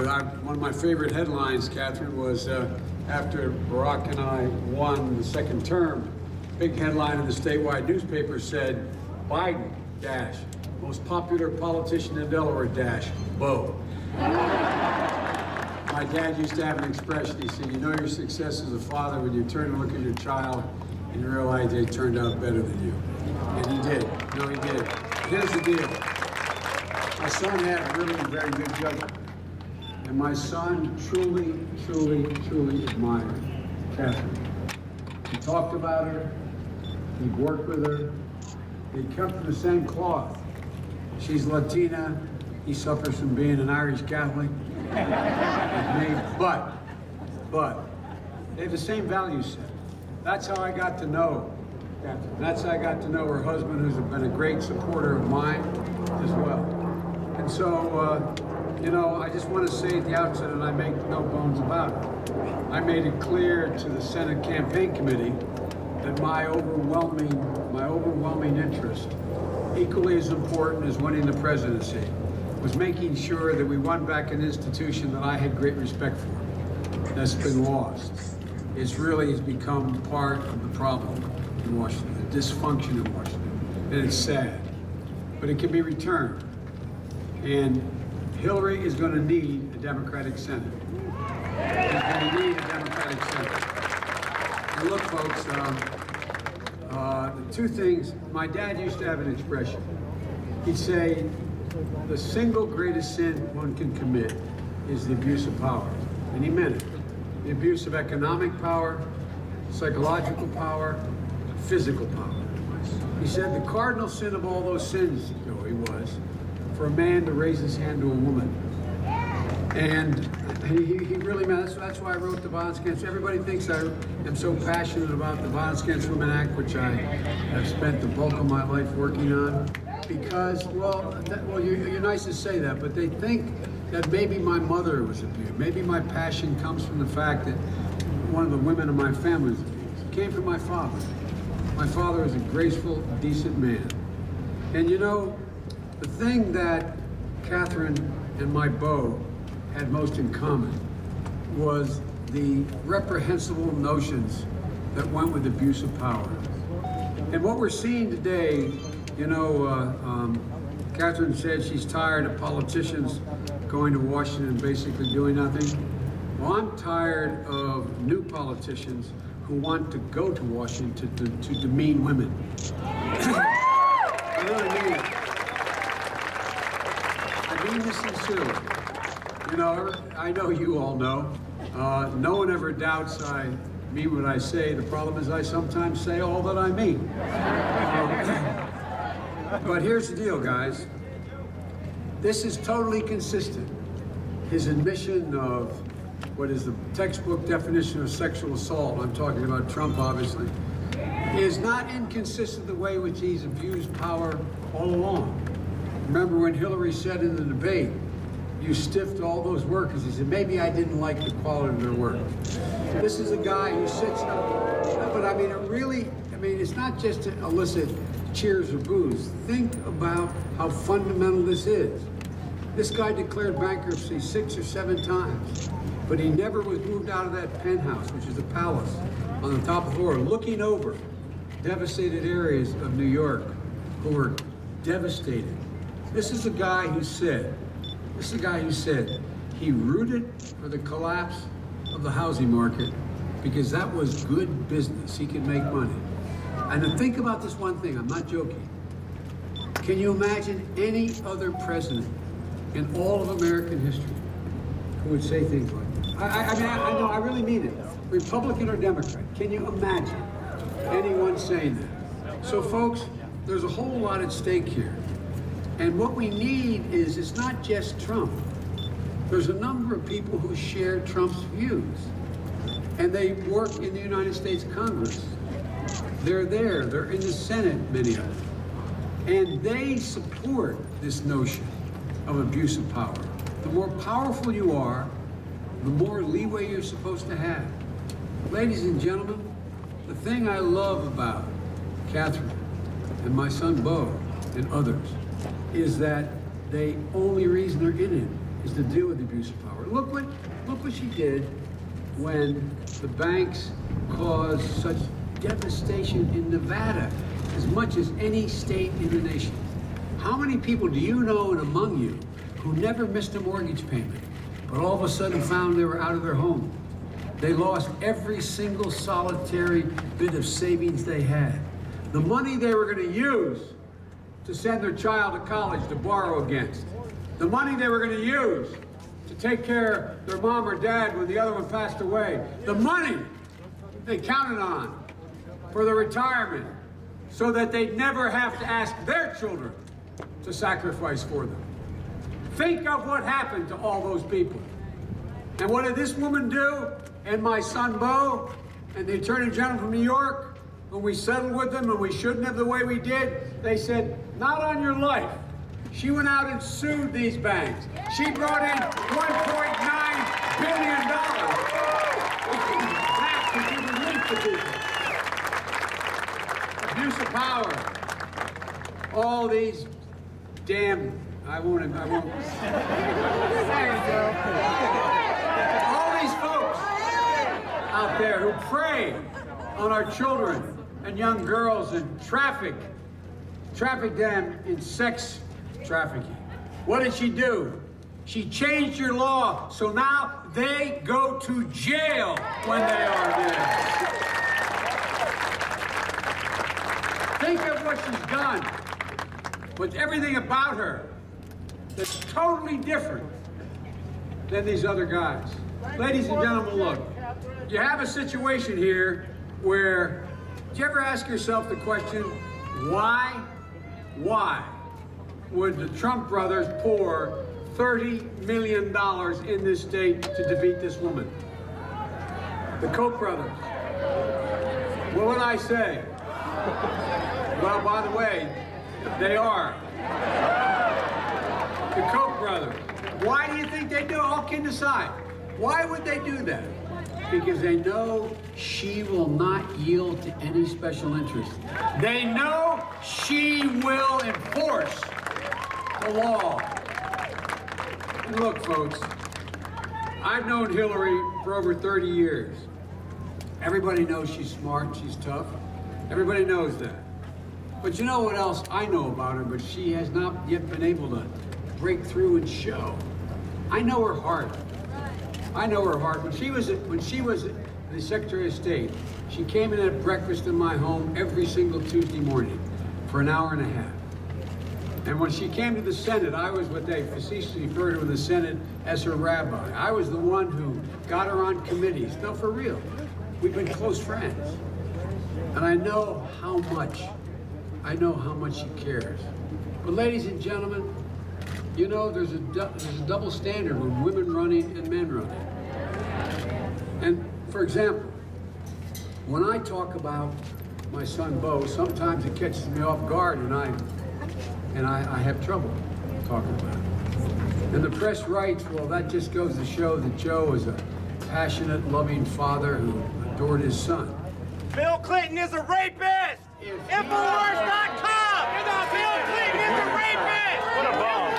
One of my favorite headlines, Catherine, was after Barack and I won the second term, big headline in the statewide newspaper said, Biden, dash, most popular politician in Delaware, dash, Bo. My dad used to have an expression. He said, you know your success as a father when you turn and look at your child and you realize they turned out better than you. And he did. No, he did. Here's the deal. My son had really very good judgment. And my son truly, truly, truly admired Catherine. He talked about her. He worked with her. They cut from the same cloth. She's Latina. He suffers from being an Irish Catholic. But they have the same value set. That's how I got to know Catherine. That's how I got to know her husband, who's been a great supporter of mine as well. And so, you know, I just want to say at the outset, and I make no bones about it, I made it clear to the Senate Campaign Committee that my overwhelming interest, equally as important as winning the presidency, was making sure that we won back an institution that I had great respect for. That's been lost. It's really has become part of the problem in Washington, the dysfunction in Washington, and it's sad. But it can be returned. And Hillary is going to need a Democratic Senate. She's going to need a Democratic Senate. And look, folks, the two things, my dad used to have an expression. He'd say, the single greatest sin one can commit is the abuse of power. And he meant it. The abuse of economic power, psychological power, physical power. He said the cardinal sin of all those sins, Joey, was for a man to raise his hand to a woman. And he really meant it. That's why I wrote the Violence Against. Everybody thinks I am so passionate about the Violence Against Women Act, which I have spent the bulk of my life working on. Because, you're nice to say that, but they think that maybe my mother was abused. Maybe my passion comes from the fact that one of the women in my family was abused. It came from my father. My father was a graceful, decent man. And you know, the thing that Catherine and my beau had most in common was the reprehensible notions that went with abuse of power. And what we're seeing today, you know, Catherine said she's tired of politicians going to Washington and basically doing nothing. Well, I'm tired of new politicians who want to go to Washington to demean women. I really mean it. I mean this sincerely. You know, I know you all know. No one ever doubts I mean what I say. The problem is I sometimes say all that I mean. But here's the deal, guys. This is totally consistent. His admission of what is the textbook definition of sexual assault, I'm talking about Trump, obviously, is not inconsistent the way which he's abused power all along. Remember when Hillary said in the debate, you stiffed all those workers. He said, maybe I didn't like the quality of their work. This is a guy who sits up, but I mean, it's not just to elicit cheers or boos. Think about how fundamental this is. This guy declared bankruptcy 6 or 7 times, but he never was moved out of that penthouse, which is a palace on the top of the floor, looking over devastated areas of New York who were devastated. This is a guy who said he rooted for the collapse of the housing market because that was good business. He could make money. And to think about this one thing, I'm not joking. Can you imagine any other president in all of American history who would say things like this? I know, I really mean it. Republican or Democrat, can you imagine anyone saying that? So folks, there's a whole lot at stake here. And what we need is, it's not just Trump. There's a number of people who share Trump's views. And they work in the United States Congress. They're there, they're in the Senate, many of them. And they support this notion of abuse of power. The more powerful you are, the more leeway you're supposed to have. Ladies and gentlemen, the thing I love about Catherine and my son Beau and others is that the only reason they're in it is to deal with abuse of power. Look what she did when the banks caused such devastation in Nevada, as much as any state in the nation. How many people do you know and among you who never missed a mortgage payment, but all of a sudden found they were out of their home? They lost every single solitary bit of savings they had. The money they were going to use to send their child to college to borrow against. The money they were going to use to take care of their mom or dad when the other one passed away. The money they counted on for their retirement so that they'd never have to ask their children to sacrifice for them. Think of what happened to all those people. And what did this woman do? And my son Beau and the Attorney General from New York, when we settled with them and we shouldn't have the way we did, they said, not on your life. She went out and sued these banks. She brought in $1.9 billion. That's to give relief to people. Abuse of power. All these damn, I won't. All these folks out there who prey on our children and young girls and traffic them in sex trafficking. What did she do? She changed your law, so now they go to jail when they are there. Think of what she's done with everything about her that's totally different than these other guys. Ladies and gentlemen, look, you have a situation here where, do you ever ask yourself the question, why would the Trump brothers pour $30 million in this state to defeat this woman? The Koch brothers. What would I say? Well, by the way, they are. The Koch brothers. Why do you think they do it? All kidding aside. Why would they do that? Because they know she will not yield to any special interest. They know she will enforce the law. And look, folks, I've known Hillary for over 30 years. Everybody knows she's smart, she's tough. Everybody knows that. But you know what else I know about her, but she has not yet been able to break through and show. I know her heart. I know her heart. When she was the Secretary of State, she came in at breakfast in my home every single Tuesday morning for an hour and a half. And when she came to the Senate, I was what they facetiously refer to in the Senate as her rabbi. I was the one who got her on committees. No, for real. We've been close friends. And I know how much she cares. But ladies and gentlemen, you know, there's a double standard when women running and men running. And for example, when I talk about my son Beau, sometimes it catches me off guard and I have trouble talking about it. And the press writes, well, that just goes to show that Joe is a passionate, loving father who adored his son. Bill Clinton is a rapist! Infowars.com! Bill Clinton is a rapist! What a bomb!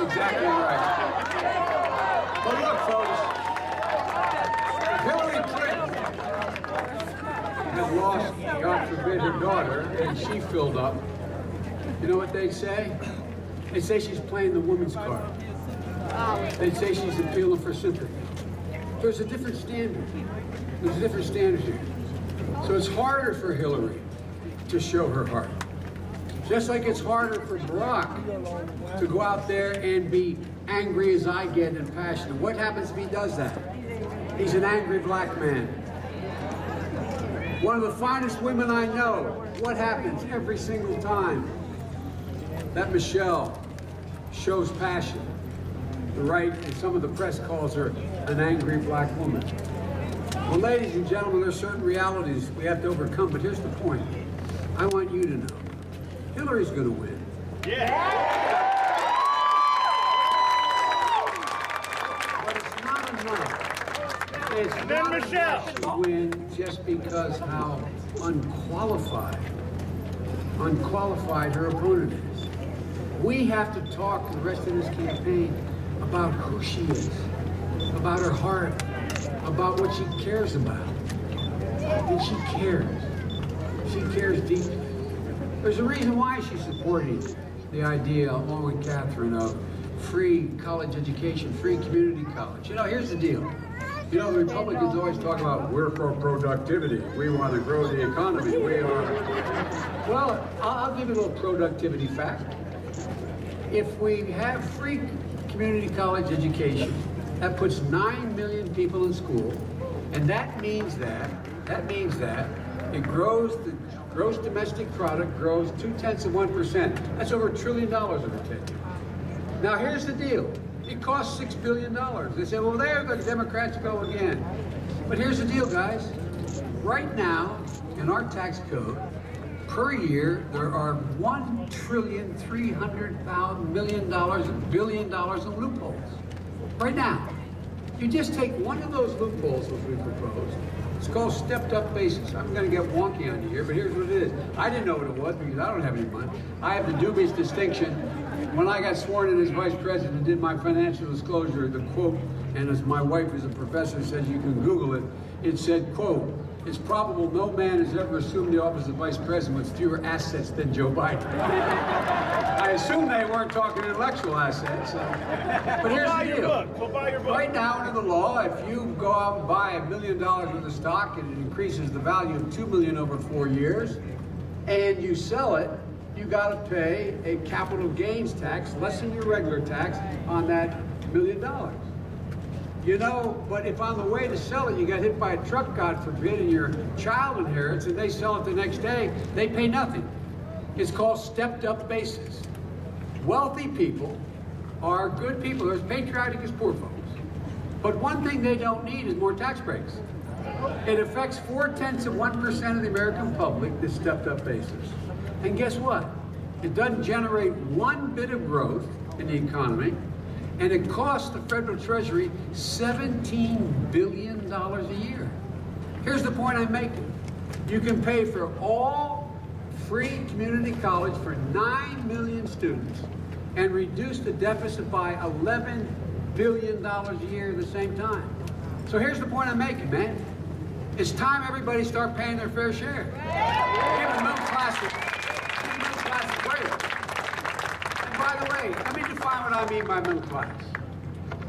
Exactly right. But look, folks, Hillary Clinton has lost, God forbid, her daughter, and she filled up. You know what they say? They say she's playing the woman's card. They say she's appealing for sympathy. There's a different standard. There's a different standard here. So it's harder for Hillary to show her heart. Just like it's harder for Barack to go out there and be angry as I get and passionate. What happens if he does that? He's an angry black man. One of the finest women I know. What happens every single time that Michelle shows passion? The right, and some of the press calls her an angry black woman. Well, ladies and gentlemen, there's certain realities we have to overcome, but here's the point. I want you to know, Hillary's going to win. Yeah. But it's not enough. It's not enough to win just because how unqualified her opponent is. We have to talk to the rest of this campaign about who she is, about her heart, about what she cares about. And she cares. She cares deeply. There's a reason why she's supporting the idea, along with Catherine, of free college education, free community college. You know, here's the deal. You know, the Republicans always talk about, we're for productivity. We want to grow the economy. We are. Well, I'll give you a little productivity fact. If we have free community college education, that puts 9 million people in school, and that means that it grows, the gross domestic product grows 0.2%. That's over $1 trillion over 10 years. Now here's the deal. It costs $6 billion. They say, well, there the Democrats go again. But here's the deal, guys. Right now, in our tax code, per year, there are $1,300,000,000,000 in loopholes. Right now. You just take one of those loopholes that we proposed. It's called stepped-up basis. I'm going to get wonky on you here, but here's what it is. I didn't know what it was because I don't have any money. I have the dubious distinction. When I got sworn in as vice president and did my financial disclosure, the quote, and as my wife is a professor says you can Google it, it said, quote, it's probable no man has ever assumed the office of vice president with fewer assets than Joe Biden. I assume they weren't talking intellectual assets. But here's the deal. Right now, under the law, if you go out and buy $1 million worth of stock and it increases the value of $2 million over 4 years, and you sell it, you got to pay a capital gains tax, less than your regular tax, on that $1 million. You know, but if on the way to sell it, you got hit by a truck, God forbid, and your child inherits, and they sell it the next day, they pay nothing. It's called stepped-up basis. Wealthy people are good people. They're as patriotic as poor folks. But one thing they don't need is more tax breaks. It affects 0.4% of the American public, this stepped-up basis. And guess what? It doesn't generate one bit of growth in the economy, and it costs the federal treasury $17 billion a year. Here's the point I'm making. You can pay for all free community college for 9 million students and reduce the deficit by $11 billion a year at the same time. So here's the point I'm making, man. It's time everybody start paying their fair share. Give the middle class a break. And by the way, let me define what I mean by middle class.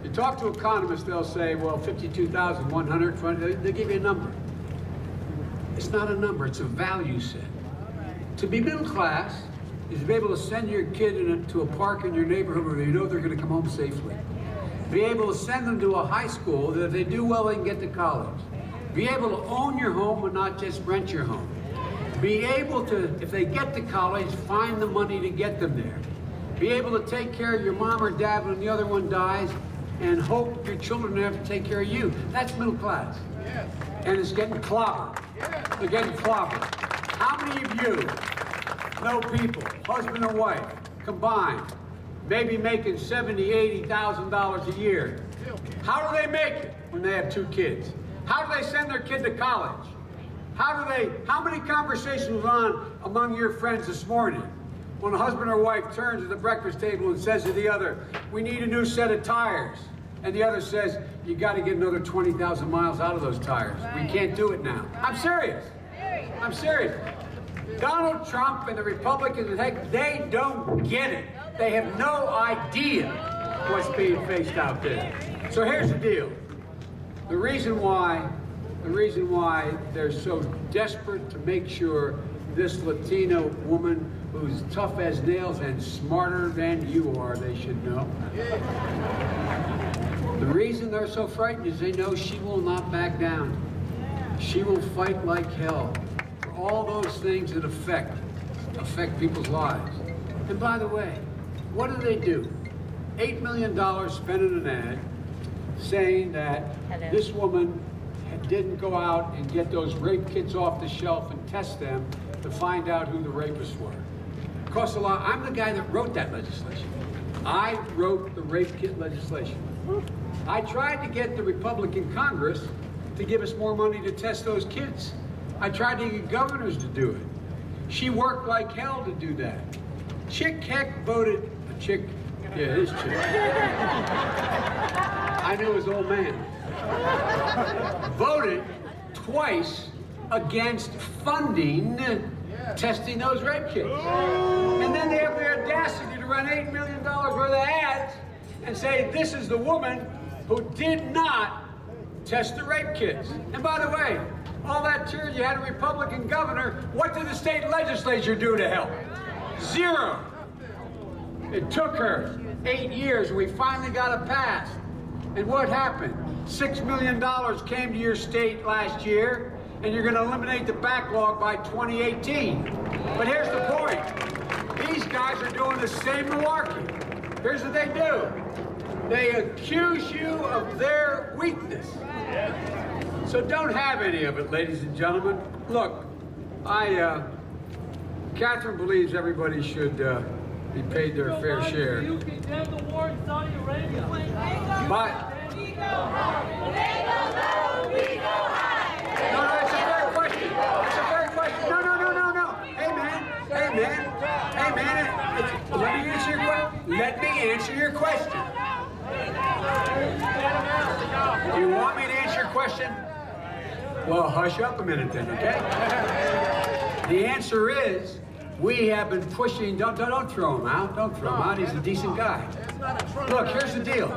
You talk to economists, they'll say, well, 52,100, they give you a number. It's not a number, it's a value set. To be middle class is to be able to send your kid to a park in your neighborhood where you know they're going to come home safely. Be able to send them to a high school that if they do well, they can get to college. Be able to own your home and not just rent your home. Be able to, if they get to college, find the money to get them there. Be able to take care of your mom or dad when the other one dies and hope your children have to take care of you. That's middle class. Yes. And it's getting clobbered. Yes. They're getting clobbered. How many of you know people, husband and wife, combined, maybe making $70,000, $80,000 a year? How do they make it when they have 2 kids? How do they send their kid to college? How many conversations went on among your friends this morning when a husband or wife turns at the breakfast table and says to the other, we need a new set of tires? And the other says, you got to get another 20,000 miles out of those tires. We can't do it now. I'm serious. I'm serious. Donald Trump and the Republicans, they don't get it. They have no idea what's being faced out there. So here's the deal. The reason why they're so desperate to make sure this Latino woman who's tough as nails and smarter than you are, they should know. The reason they're so frightened is they know she will not back down. She will fight like hell for all those things that affect people's lives. And by the way, what do? $8 million spent in an ad saying that this woman didn't go out and get those rape kits off the shelf and test them to find out who the rapists were. It costs a lot. I'm the guy that wrote that legislation. I wrote the rape kit legislation. I tried to get the Republican Congress to give us more money to test those kids. I tried to get governors to do it. She worked like hell to do that. Chick Heck voted, yeah, it is Chick. I knew his old man. Voted twice against funding testing those rape kits. And then they have the audacity to run $8 million worth of ads and say this is the woman who did not test the rape kits. And by the way, all that turn, you had a Republican governor. What did the state legislature do to help? Zero. It took her 8 years, and we finally got it passed. And what happened? $6 million came to your state last year, and you're going to eliminate the backlog by 2018. But here's the point. These guys are doing the same malarkey. Here's what they do. They accuse you of their weakness. So don't have any of it, ladies and gentlemen. Look, Catherine believes everybody should be paid their fair share. You condemn the war in Saudi Arabia. But no, it's a fair question. It's a fair question. No. Hey man. Let me answer your question. Let me answer your question. Do you want me to answer your question? Well, hush up a minute then, okay? The answer is, we have been pushing, don't throw him out, don't throw him out, he's a decent guy. Look, here's the deal.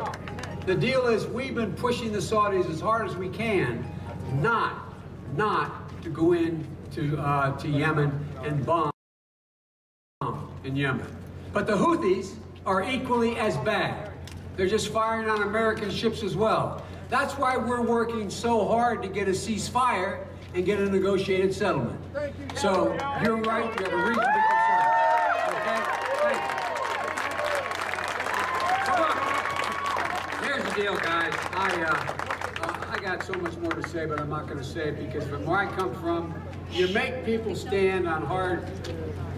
The deal is we've been pushing the Saudis as hard as we can not to go in to Yemen and bomb in Yemen. But the Houthis are equally as bad. They're just firing on American ships as well. That's why we're working so hard to get a ceasefire and get a negotiated settlement. So you're right, you have a reason to be concerned. Okay? Thank you. So look, here's the deal, guys. I got so much more to say, but I'm not going to say it because from where I come from, you make people stand on hard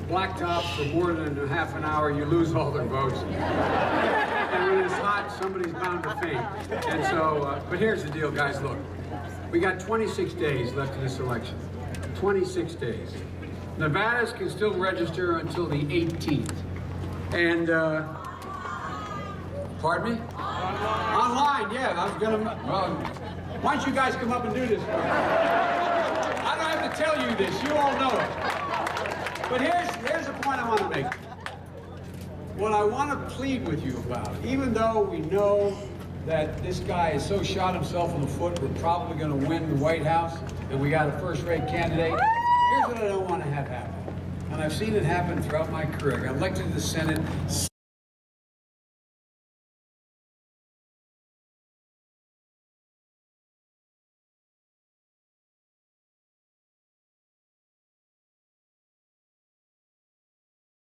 blacktops for more than a half an hour, you lose all their votes. And when it's hot, somebody's bound to faint. And so, but here's the deal, guys. Look, we got 26 days left in this election. 26 days. Nevadas can still register until the 18th. And, pardon me? Online, yeah. I was gonna, well, why don't you guys come up and do this? I don't have to tell you this. You all know it. But here's the point I want to make. What I want to plead with you about, even though we know that this guy has so shot himself in the foot, we're probably going to win the White House, and we got a first-rate candidate, here's what I don't want to have happen. And I've seen it happen throughout my career. I got elected to the Senate